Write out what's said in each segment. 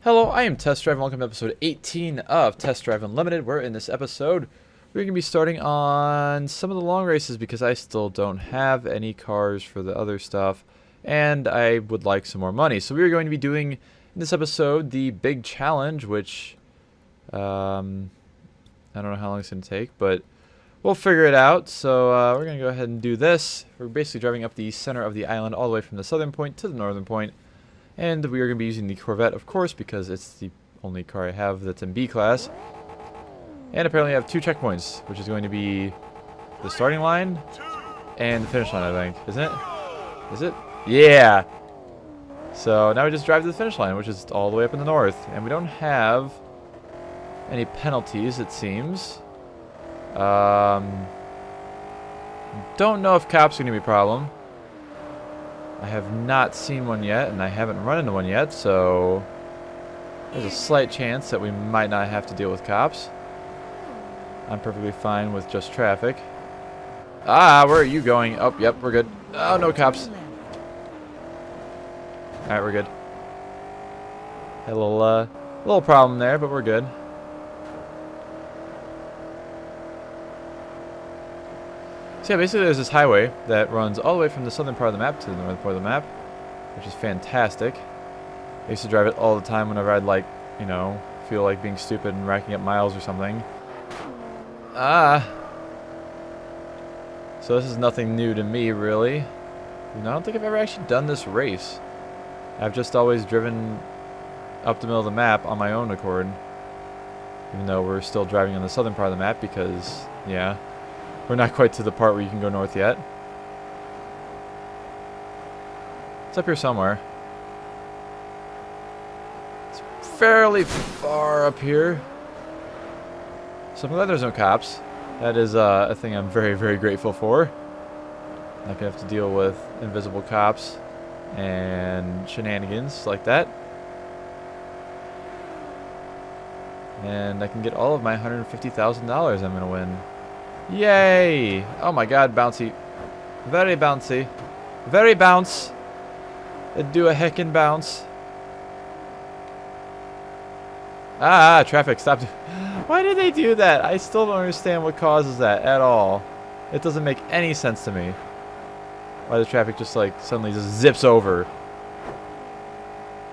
Hello, I am Test Drive and welcome to episode 18 of Test Drive Unlimited, where in this episode we're going to be starting on some of the long races because I still don't have any cars for the other stuff and I would like some more money. So we are going to be doing in this episode the big challenge, which I don't know how long it's going to take, but we'll figure it out. So we're going to go ahead and do this. We're basically driving up the center of the island all the way from the southern point to the northern point. And we are going to be using the Corvette, of course, because it's the only car I have that's in B class. And apparently I have 2 checkpoints, which is going to be the starting line and the finish line, I think. Isn't it? Is it? Yeah! So now we just drive to the finish line, which is all the way up in the north. And we don't have any penalties, it seems. Don't know if cops are going to be a problem. I have not seen one yet, and I haven't run into one yet, so there's a slight chance that we might not have to deal with cops. I'm perfectly fine with just traffic. Ah, where are you going? Oh, yep, we're good. Oh, no cops. Alright, we're good. Had a little problem there, but we're good. So yeah, basically there's this highway that runs all the way from the southern part of the map to the northern part of the map, which is fantastic. I used to drive it all the time whenever I'd like, you know, feel like being stupid and racking up miles or something. Ah! So this is nothing new to me, really. I don't think I've ever actually done this race. I've just always driven up the middle of the map on my own accord. Even though we're still driving on the southern part of the map because, yeah. We're not quite to the part where you can go north yet. It's up here somewhere. It's fairly far up here. So I'm glad there's no cops. That is a thing I'm very, very grateful for. Not gonna have to deal with invisible cops and shenanigans like that. And I can get all of my $150,000 I'm gonna win. Yay! Oh my god, bouncy. Very bouncy. Very bounce. It'd do a heckin' bounce. Ah, traffic, stop. Why did they do that? I still don't understand what causes that at all. It doesn't make any sense to me. Why the traffic just like suddenly just zips over.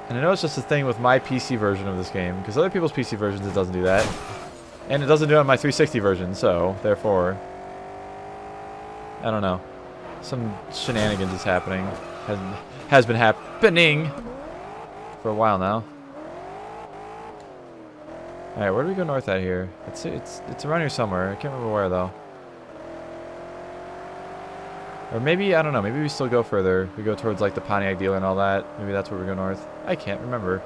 And I know it's just a thing with my PC version of this game, because other people's PC versions it doesn't do that. And it doesn't do it on my 360 version, so, therefore, I don't know. Some shenanigans is happening. Has been happening for a while now. Alright, where do we go north at here? It's around here somewhere. I can't remember where, though. Or maybe, I don't know, maybe we still go further. We go towards, like, the Pontiac dealer and all that. Maybe that's where we go north. I can't remember.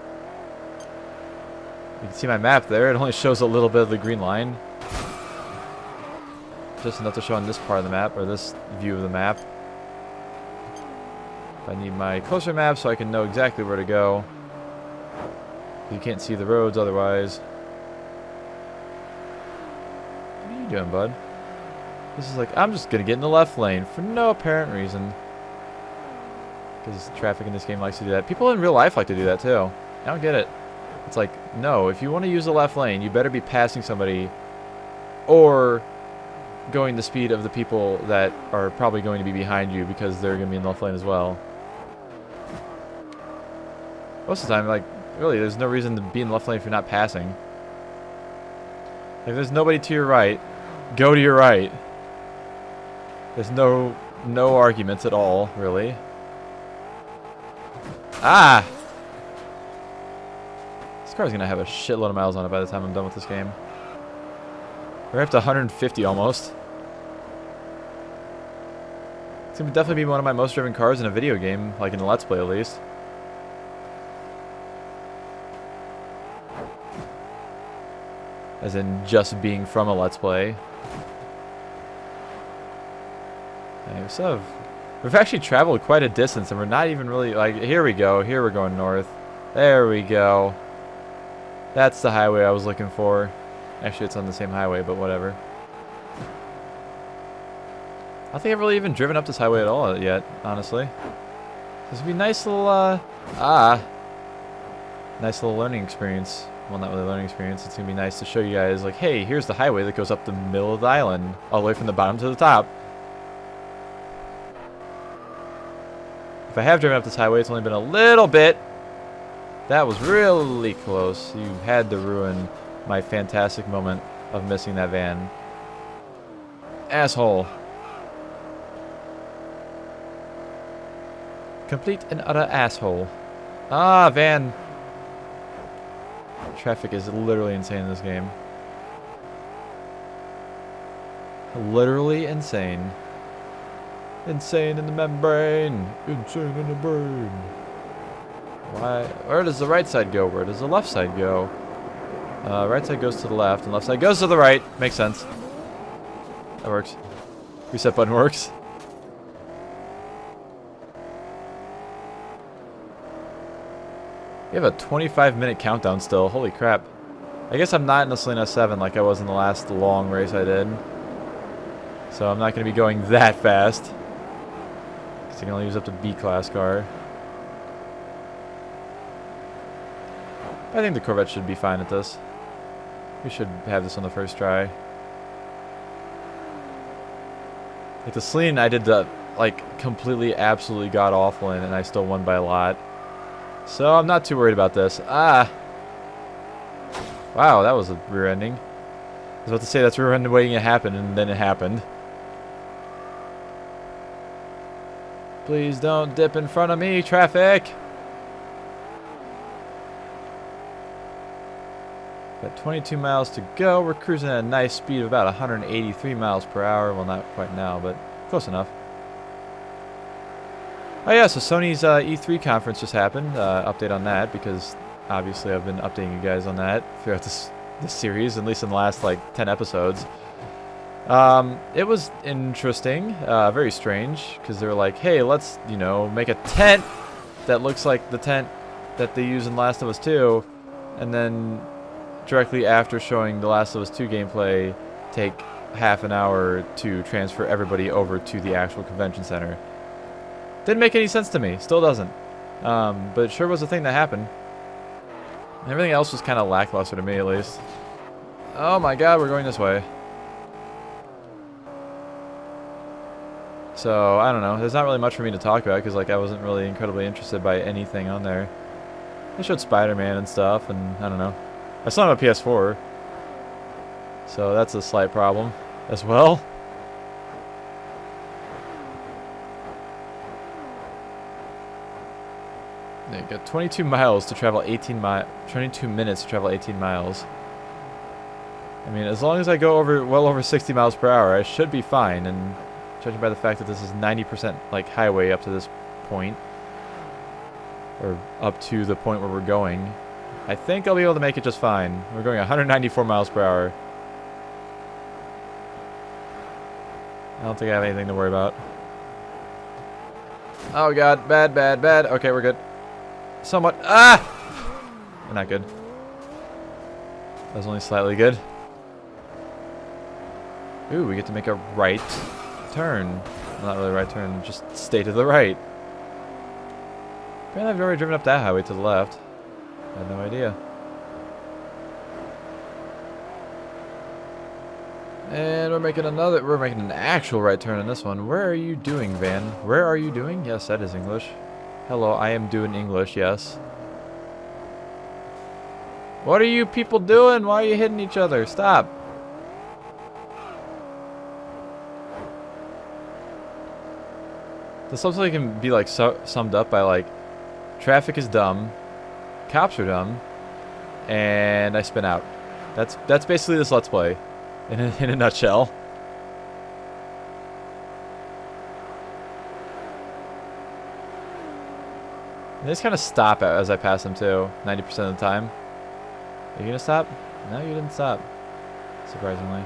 You can see my map there. It only shows a little bit of the green line. Just enough to show on this part of the map, or this view of the map. I need my closer map so I can know exactly where to go. You can't see the roads otherwise. What are you doing, bud? This is like, I'm just going to get in the left lane for no apparent reason. Because traffic in this game likes to do that. People in real life like to do that too. I don't get it. It's like, no, if you want to use the left lane, you better be passing somebody or going the speed of the people that are probably going to be behind you because they're going to be in the left lane as well. Most of the time, like, really, there's no reason to be in the left lane if you're not passing. If there's nobody to your right, go to your right. There's no arguments at all, really. Ah! This car's gonna have a shitload of miles on it by the time I'm done with this game. We're up to 150 almost. It's gonna definitely be one of my most driven cars in a video game, like in a Let's Play at least. As in just being from a Let's Play. Okay, we've actually traveled quite a distance and we're not even really, like, here we go, here we're going north. There we go. That's the highway I was looking for. Actually, it's on the same highway, but whatever. I don't think I've really even driven up this highway at all yet, honestly. This would be a nice little, Nice little learning experience. Well, not really learning experience. It's going to be nice to show you guys, like, hey, here's the highway that goes up the middle of the island, all the way from the bottom to the top. If I have driven up this highway, it's only been a little bit. That was really close. You had to ruin my fantastic moment of missing that van. Asshole. Complete and utter asshole. Ah, van. Traffic is literally insane in this game. Literally insane. Insane in the membrane. Insane in the brain. Why? Where does the right side go? Where does the left side go? Right side goes to the left, and left side goes to the right. Makes sense. That works. Reset button works. We have a 25-minute countdown still. Holy crap. I guess I'm not in the Saleen S7 like I was in the last long race I did. So I'm not going to be going that fast. Because I can only use up the B-class car. I think the Corvette should be fine at this. We should have this on the first try. Like the Saleen, I did the, like, completely, absolutely god-awful in, and I still won by a lot. So I'm not too worried about this. Ah! Wow, that was a rear ending. I was about to say that's rear ending waiting to happen, and then it happened. Please don't dip in front of me, traffic! Got 22 miles to go. We're cruising at a nice speed of about 183 miles per hour. Well, not quite now, but close enough. Oh yeah, so Sony's E3 conference just happened. Update on that, because obviously I've been updating you guys on that throughout this series, at least in the last like 10 episodes. It was interesting, very strange, because they were like, hey, let's, you know, make a tent that looks like the tent that they use in Last of Us 2, and then directly after showing the Last of Us 2 gameplay, take half an hour to transfer everybody over to the actual convention center. Didn't make any sense to me. Still doesn't. But it sure was a thing that happened. Everything else was kind of lackluster to me, at least. Oh my god, we're going this way. So, I don't know. There's not really much for me to talk about, because like I wasn't really incredibly interested by anything on there. They showed Spider-Man and stuff, and I don't know. I still have a PS4. So that's a slight problem as well. You got 22 miles to travel 22 minutes to travel 18 miles. I mean, as long as I go over well over 60 miles per hour, I should be fine. And judging by the fact that this is 90% like highway up to this point, or up to the point where we're going, I think I'll be able to make it just fine. We're going 194 miles per hour. I don't think I have anything to worry about. Oh god, bad, bad, bad. Okay, we're good. Somewhat. Ah! We're not good. That was only slightly good. Ooh, we get to make a right turn. Well, not really a right turn, just stay to the right. Apparently I've already driven up that highway to the left. I had no idea. And we're making an actual right turn on this one. Where are you doing, van? Where are you doing? Yes, that is English. Hello, I am doing English, yes. What are you people doing? Why are you hitting each other? Stop. This also can be like summed up by like, traffic is dumb, cops are dumb, and I spin out. That's basically this Let's Play in a nutshell. They just kind of stop as I pass them too, 90% of the time. Are you gonna stop? No, you didn't stop. Surprisingly.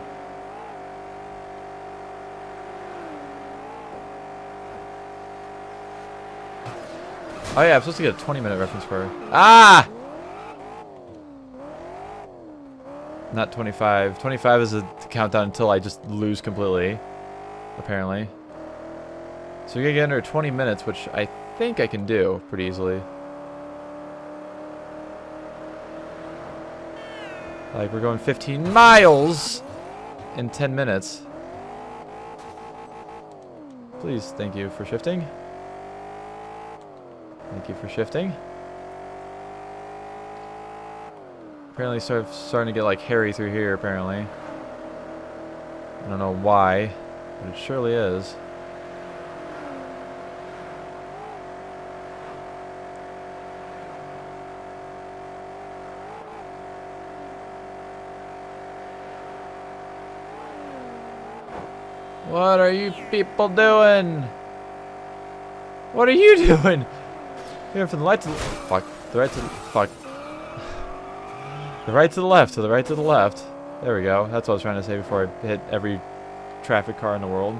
Oh yeah, I'm supposed to get a 20-minute reference for her. Ah! Not 25. 25 is a countdown until I just lose completely, apparently. So we gotta get under 20 minutes, which I think I can do pretty easily. Like, we're going 15 miles in 10 minutes. Please, thank you for shifting. Thank you for shifting. Apparently starting to get like hairy through here, apparently. I don't know why, but it surely is. What are you people doing? What are you doing? Here from the right to the fuck. The right to the fuck. The right to the left, to the right to the left. There we go. That's what I was trying to say before I hit every traffic car in the world.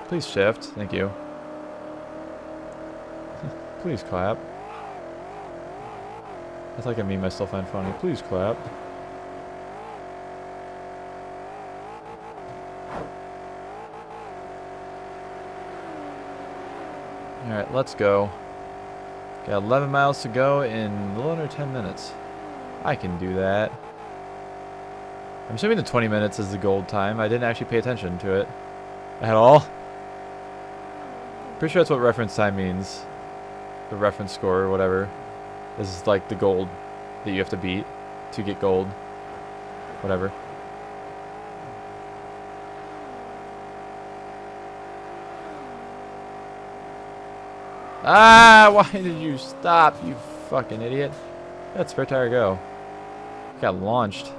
Please shift. Thank you. Please clap. That's like a meme I still find funny. Please clap. Alright, let's go. Got 11 miles to go in a little under 10 minutes. I can do that. I'm assuming the 20 minutes is the gold time. I didn't actually pay attention to it at all. Pretty sure that's what reference time means. The reference score or whatever. This is like the gold that you have to beat to get gold. Whatever. Ah, why did you stop, you fucking idiot? Let spare tire go. Got launched.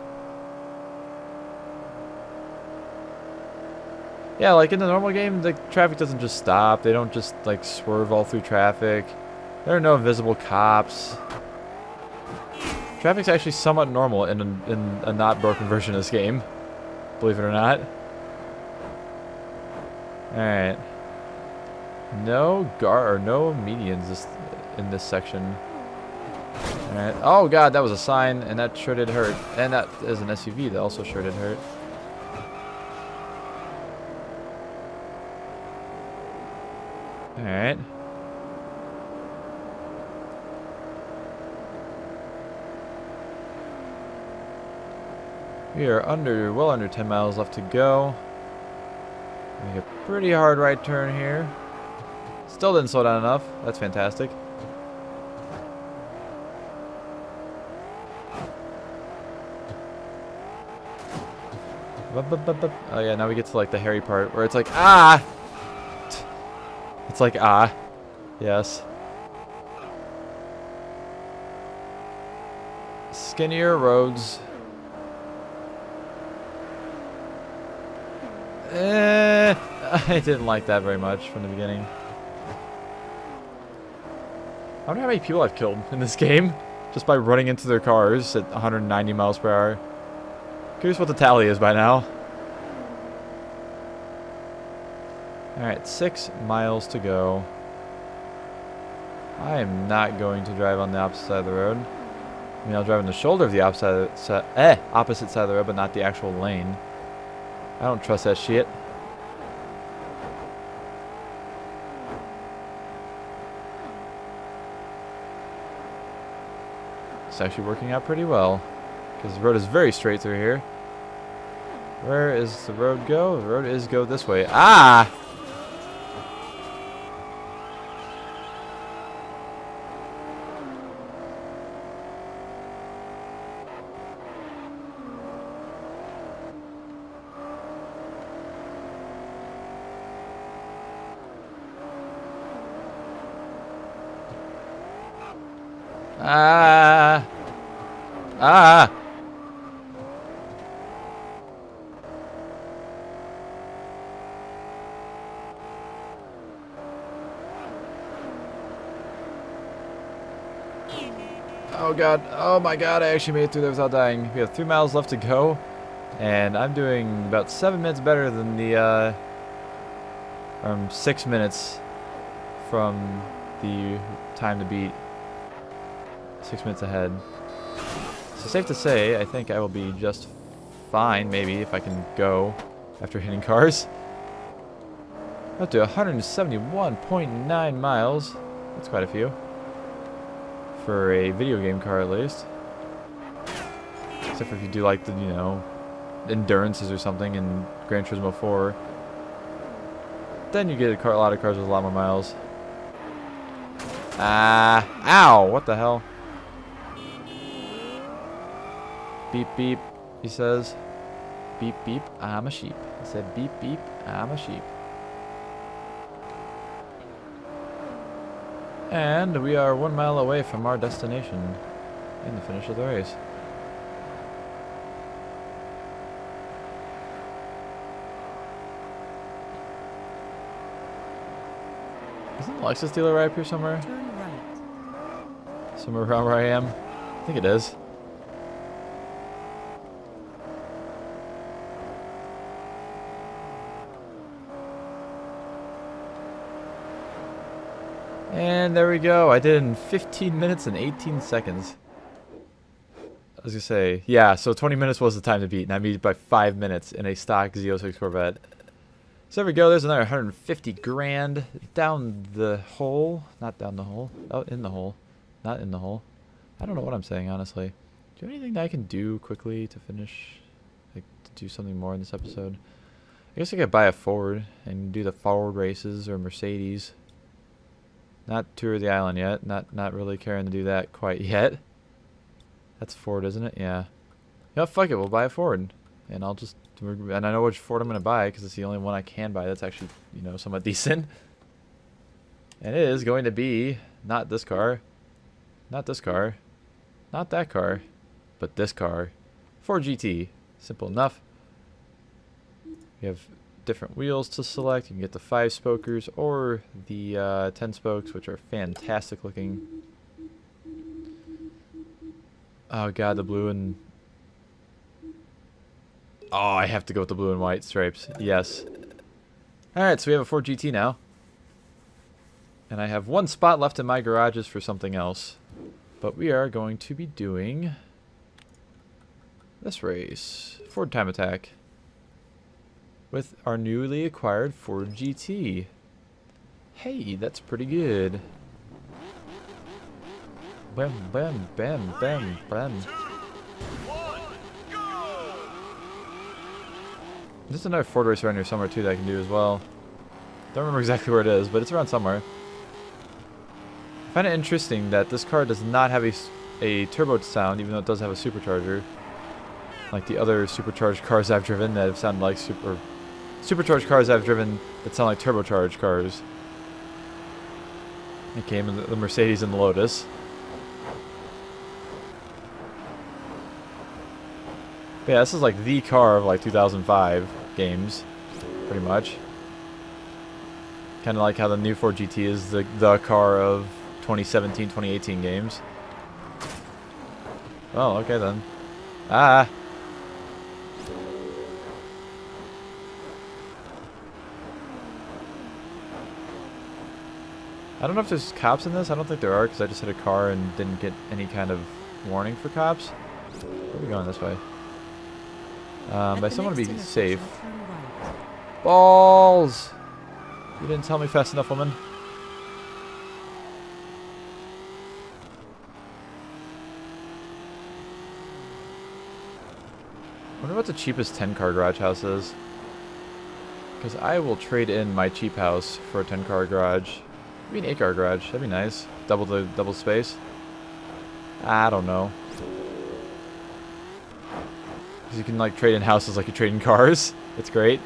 Yeah, like in the normal game, the traffic doesn't just stop. They don't just like swerve all through traffic. There are no invisible cops. Traffic's actually somewhat normal in a not broken version of this game. Believe it or not. Alright. No medians in this section. Alright. Oh god, that was a sign, and that sure did hurt. And that is an SUV that also sure did hurt. Alright. We are well under 10 miles left to go. Make a pretty hard right turn here. Still didn't slow down enough. That's fantastic. Oh yeah, now we get to like the hairy part where it's like, ah! It's like, ah. Yes. Skinnier roads. I didn't like that very much from the beginning. I wonder how many people I've killed in this game just by running into their cars at 190 miles per hour. Curious what the tally is by now. Alright, 6 miles to go. I am not going to drive on the opposite side of the road. I mean, I'll drive on the shoulder of the opposite side of the road, but not the actual lane. I don't trust that shit. It's actually working out pretty well, because the road is very straight through here. Where is the road go? The road is go this way. Ah! Ah! Ah! Oh god, oh my god, I actually made it through there without dying. We have 3 miles left to go, and I'm doing about 7 minutes better than the, 6 minutes from the time to beat. 6 minutes ahead. So safe to say, I think I will be just fine, maybe, if I can go after hitting cars. Up to 171.9 miles. That's quite a few. For a video game car, at least. Except for if you do like the, you know, endurances or something in Gran Turismo 4. Then you get a lot of cars with a lot more miles. Ow! What the hell? Beep beep, he says. Beep beep, I'm a sheep. He said beep beep, I'm a sheep. And we are 1 mile away from our destination and the finish of the race. Isn't the Lexus dealer right up here somewhere? Turn right. Somewhere around where I am? I think it is. And there we go. I did it in 15 minutes and 18 seconds. I was going to say, yeah, so 20 minutes was the time to beat, and I beat it by 5 minutes in a stock Z06 Corvette. So there we go. There's another 150 grand down the hole. Not down the hole. Oh, in the hole. Not in the hole. I don't know what I'm saying, honestly. Do you have anything that I can do quickly to finish? Like, to do something more in this episode? I guess I could buy a Ford and do the Ford races or Mercedes. Not tour the island yet. Not really caring to do that quite yet. That's Ford, isn't it? Yeah. You know, fuck it. We'll buy a Ford. And I'll just... And I know which Ford I'm going to buy because it's the only one I can buy that's actually, you know, somewhat decent. And it is going to be not this car. Not this car. Not that car. But this car. Ford GT. Simple enough. We have different wheels to select. You can get the 5-spokers or the 10 spokes, which are fantastic looking. Oh god, the blue and... Oh, I have to go with the blue and white stripes. Yes. Alright, so we have a Ford GT now. And I have 1 spot left in my garages for something else. But we are going to be doing this race. Ford Time Attack. With our newly acquired Ford GT. Hey, that's pretty good. Bam, bam, bam, bam, bam. There's another Ford race around here somewhere too that I can do as well. Don't remember exactly where it is, but it's around somewhere. I find it interesting that this car does not have a turbo sound, even though it does have a supercharger. Like the other supercharged cars I've driven that have sounded like supercharged cars I've driven that sound like turbocharged cars. It came in the Mercedes and the Lotus. But yeah, this is like the car of like 2005 games, pretty much. Kind of like how the new Ford GT is the car of 2017, 2018 games. Oh, okay then. Ah! I don't know if there's cops in this. I don't think there are because I just hit a car and didn't get any kind of warning for cops. Where are we going this way? But I still want to be safe. Balls! You didn't tell me fast enough, woman. I wonder what the cheapest 10-car garage house is. Because I will trade in my cheap house for a 10-car garage. Maybe an 8-car garage. That'd be nice. Double space. I don't know. Because you can like trade in houses like you trade in cars. It's great.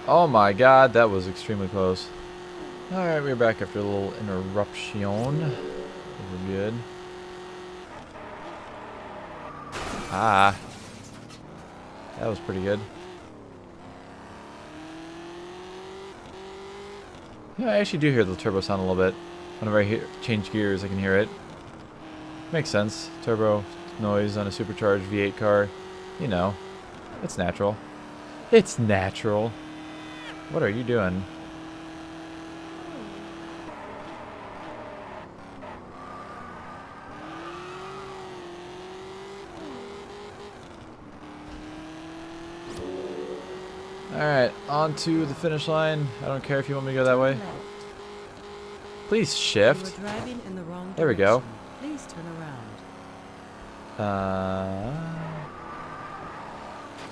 Oh my god, that was extremely close. Alright, we're back after a little interruption. We're good. Ah. That was pretty good. Yeah, I actually do hear the turbo sound a little bit. Whenever I change gears, I can hear it. Makes sense. Turbo noise on a supercharged V8 car. You know, it's natural. It's natural. What are you doing? Alright, on to the finish line. I don't care if you want me to go that way. Turn left. Please You shift. are driving in the wrong There we go. direction. Please turn around.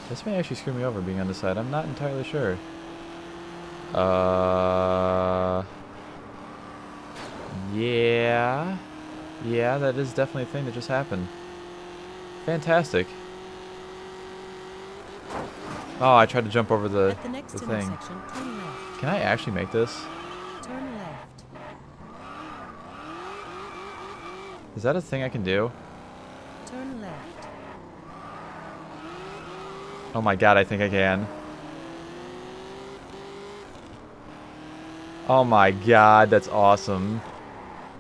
This may actually screw me over being on this side. I'm not entirely sure. Yeah. Yeah, that is definitely a thing that just happened. Fantastic. Oh, I tried to jump over the At the next thing. intersection, turn left. Can I actually make this? Turn left. Is that a thing I can do? Turn left. Oh my god, I think I can. Oh my god, that's awesome.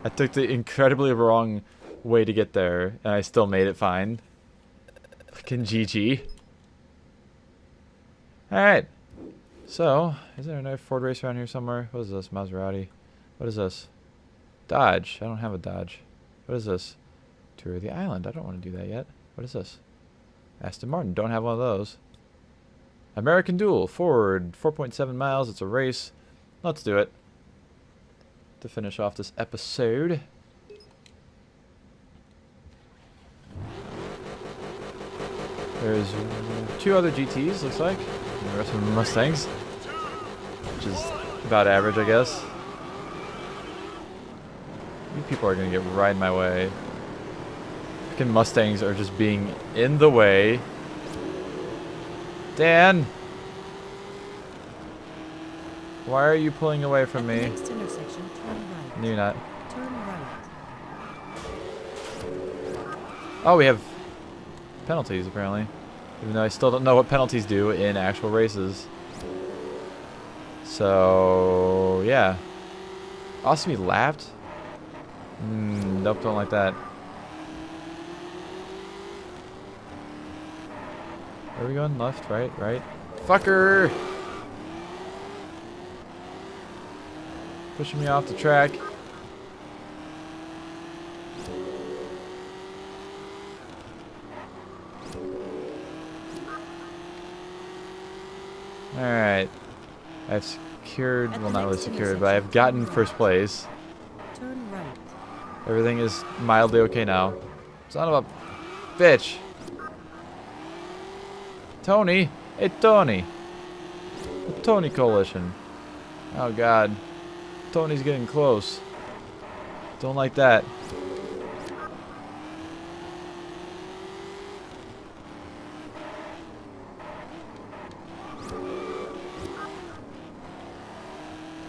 I took the incredibly wrong way to get there, and I still made it fine. Fucking GG. Alright. So, is there another Ford race around here somewhere? What is this? Maserati. What is this? Dodge. I don't have a Dodge. What is this? Tour of the Island. I don't want to do that yet. What is this? Aston Martin. Don't have one of those. American Duel. Ford. 4.7 miles. It's a race. Let's do it. To finish off this episode. There's 2 other GTs, looks like. And the rest of them are Mustangs. Which is about average, I guess. You people are going to get right in my way. Fucking Mustangs are just being in the way. Dan! Why are you pulling away from At the me? next intersection, turn right. No, you're not. Turn right. Oh, we have penalties, apparently. Even though I still don't know what penalties do in actual races. So, yeah. Also be lapped? Nope, don't like that. Where are we going? Left, right, right? Fucker! Pushing me off the track. Alright. I've secured, At well the not really next secured, but I've intersection, gotten turn first right. place. Turn right. Everything is mildly okay now. Son of a bitch. Tony! Hey Tony! The Tony Coalition. Oh god. Tony's getting close. Don't like that.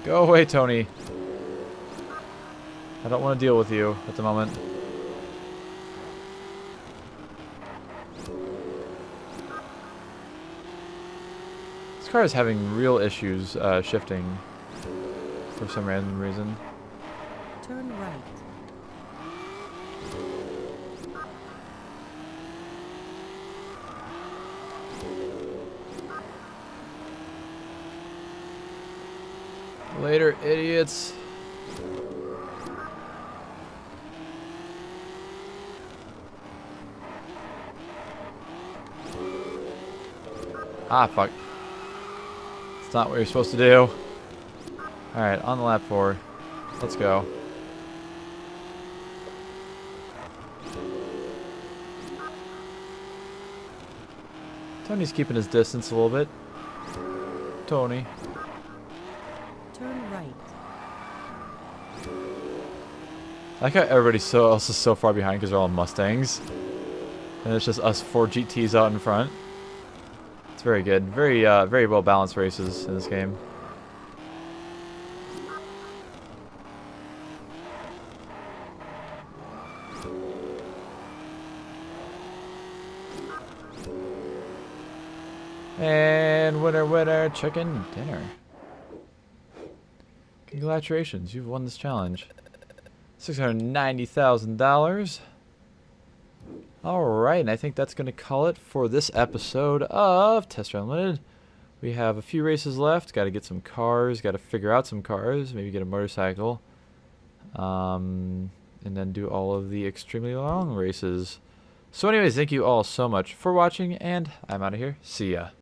Go away, Tony. I don't want to deal with you at the moment. This car is having real issues shifting for some random reason. Turn right. Later, idiots. Ah, fuck. It's not what you're supposed to do. Alright, on the lap 4. Let's go. Tony's keeping his distance a little bit. Tony. Turn right. I like how everybody's also so far behind because they're all Mustangs. And it's just us 4 GTs out in front. It's very good. Very, very well balanced races in this game. And winner, winner, chicken dinner. Congratulations, you've won this challenge. $690,000. Alright, and I think that's going to call it for this episode of Test Drive Unlimited. We have a few races left. Got to get some cars. Got to figure out some cars. Maybe get a motorcycle. And then do all of the extremely long races. So anyways, thank you all so much for watching, and I'm out of here. See ya.